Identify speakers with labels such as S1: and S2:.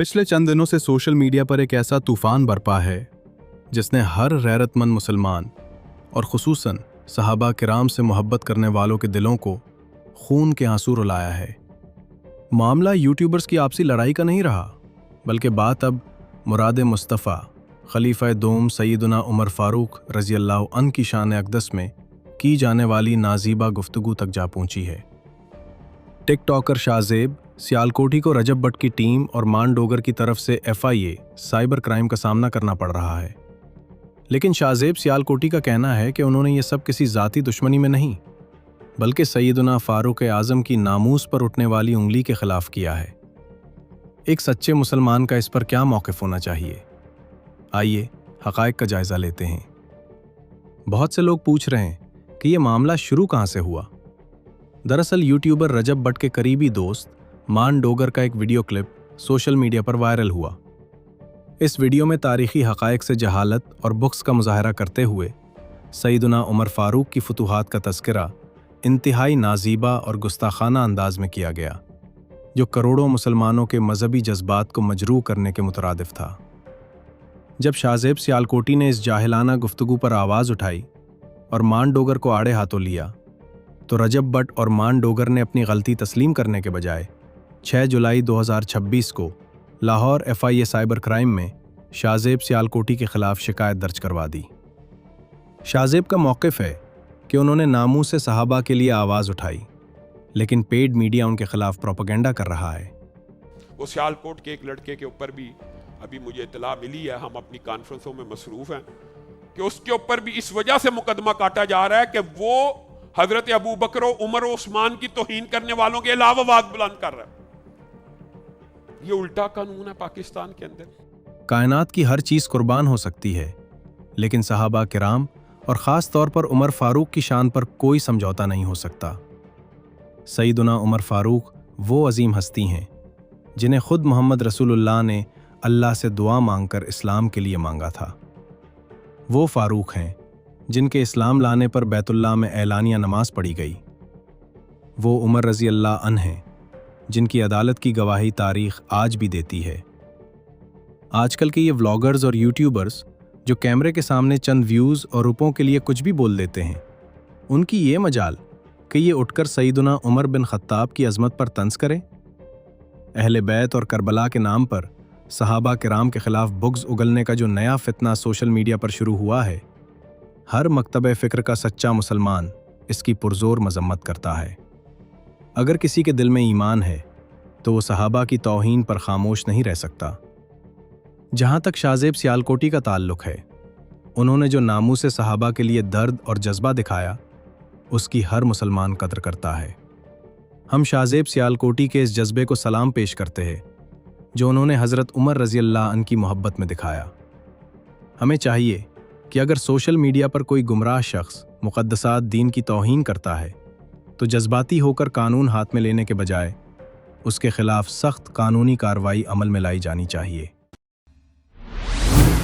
S1: पिछले चंद दिनों से सोशल मीडिया पर एक ऐसा तूफान बरपा है जिसने हर गैरतमंद मुसलमान और खुसूसन सहाबा किराम से मोहब्बत करने वालों के दिलों को खून के आंसू रुलाया है। मामला यूट्यूबर्स की आपसी लड़ाई का नहीं रहा, बल्कि बात अब मुराद मुस्तफ़ा खलीफा दोम सैयदना उमर फारूक रज़ी अल्लाह अन्हु की शान अक़दस में की जाने वाली नाज़ीबा गुफ्तगू तक जा पहुंची है। टिकटॉकर शाहज़ेब सियालकोटी को रजब भट्ट की टीम और मान डोगर की तरफ से FIA साइबर क्राइम का सामना करना पड़ रहा है। लेकिन शाहज़ेब सियालकोटी का कहना है कि उन्होंने ये सब किसी ज़ाती दुश्मनी में नहीं, बल्कि सैयदना फारूक आज़म की नामूस पर उठने वाली उंगली के खिलाफ किया है। एक सच्चे मुसलमान का इस पर क्या मौक़िफ़ होना चाहिए? आइए हक़ाइक़ का जायज़ा लेते हैं। बहुत से लोग पूछ रहे हैं कि ये मामला शुरू कहाँ से हुआ। दरअसल यूट्यूबर रजब भट्ट के करीबी दोस्त मान डोगर का एक वीडियो क्लिप सोशल मीडिया पर वायरल हुआ। इस वीडियो में तारीख़ी हक़ाइक़ से जहालत और बुग़्ज़ का मुज़ाहरा करते हुए सैयदना उमर फारूक की फतूहात का तज़किरा इंतहाई नाज़ीबा और गुस्ताखाना अंदाज में किया गया, जो करोड़ों मुसलमानों के मजहबी जज्बात को मजरूह करने के मुतरादिफ था। जब शाहज़ेब सियालकोटी ने इस जाहिलाना गुफ्तगू पर आवाज़ उठाई और मान डोगर को आड़े हाथों लिया, तो रजब भट्ट और मान डोगर ने अपनी गलती तस्लीम करने के बजाय 6 जुलाई 2026 को लाहौर FIA साइबर क्राइम में शाहज़ेब सियालकोटी के खिलाफ शिकायत दर्ज करवा दी। शाहज़ेब का मौक़िफ़ है कि उन्होंने नामूस से सहाबा के लिए आवाज़ उठाई, लेकिन पेड मीडिया उनके खिलाफ प्रोपेगेंडा कर रहा है।
S2: वो सियालकोट के एक लड़के के ऊपर भी अभी मुझे इत्तला मिली है, हम अपनी कॉन्फ्रेंसों में मसरूफ़ हैं, कि उसके ऊपर भी इस वजह से मुकदमा काटा जा रहा है कि वो हजरत अबू बकर और उमर और उस्मान की तौहीन करने वालों के अलावा आवाज बुलंद कर रहा है। ये उल्टा कानून है पाकिस्तान के अंदर।
S1: कायनात की हर चीज़ कुर्बान हो सकती है, लेकिन सहाबा किराम और ख़ास तौर पर उमर फारूक की शान पर कोई समझौता नहीं हो सकता। सैयदना उमर फारूक वो अजीम हस्ती हैं जिन्हें खुद मोहम्मद रसूलुल्लाह ने अल्लाह से दुआ मांगकर इस्लाम के लिए मांगा था। वो फारूक हैं जिनके इस्लाम लाने पर बैतुल्लाह में ऐलानिया नमाज पढ़ी गई। वो उमर रज़ी अल्लाह अन्हु हैं जिनकी अदालत की गवाही तारीख़ आज भी देती है। आजकल के ये व्लॉगर्स और यूट्यूबर्स जो कैमरे के सामने चंद व्यूज़ और रुपयों के लिए कुछ भी बोल देते हैं, उनकी ये मजाल कि ये उठकर सैयदना उमर बिन ख़त्ताब की अज़मत पर तंज़ करें। अहले बैत और करबला के नाम पर सहाबा किराम के ख़िलाफ़ बुग़्ज़ उगलने का जो नया फितना सोशल मीडिया पर शुरू हुआ है, हर मकतब फ़िक्र का सच्चा मुसलमान इसकी पुरज़ोर मज़म्मत करता है। अगर किसी के दिल में ईमान है तो वो सहाबा की तौहीन पर खामोश नहीं रह सकता। जहाँ तक शाहज़ेब सियालकोटी का ताल्लुक़ है, उन्होंने जो नामूस सहाबा के लिए दर्द और जज्बा दिखाया, उसकी हर मुसलमान कदर करता है। हम शाहज़ेब सियालकोटी के इस जज्बे को सलाम पेश करते हैं जो उन्होंने हज़रत उमर रज़ी अल्लाह अन्हु की मोहब्बत में दिखाया। हमें चाहिए कि अगर सोशल मीडिया पर कोई गुमराह शख्स मुक़द्दसात दीन की तौहीन करता है तो जज्बाती होकर कानून हाथ में लेने के बजाय उसके खिलाफ सख्त कानूनी कार्रवाई अमल में लाई जानी चाहिए।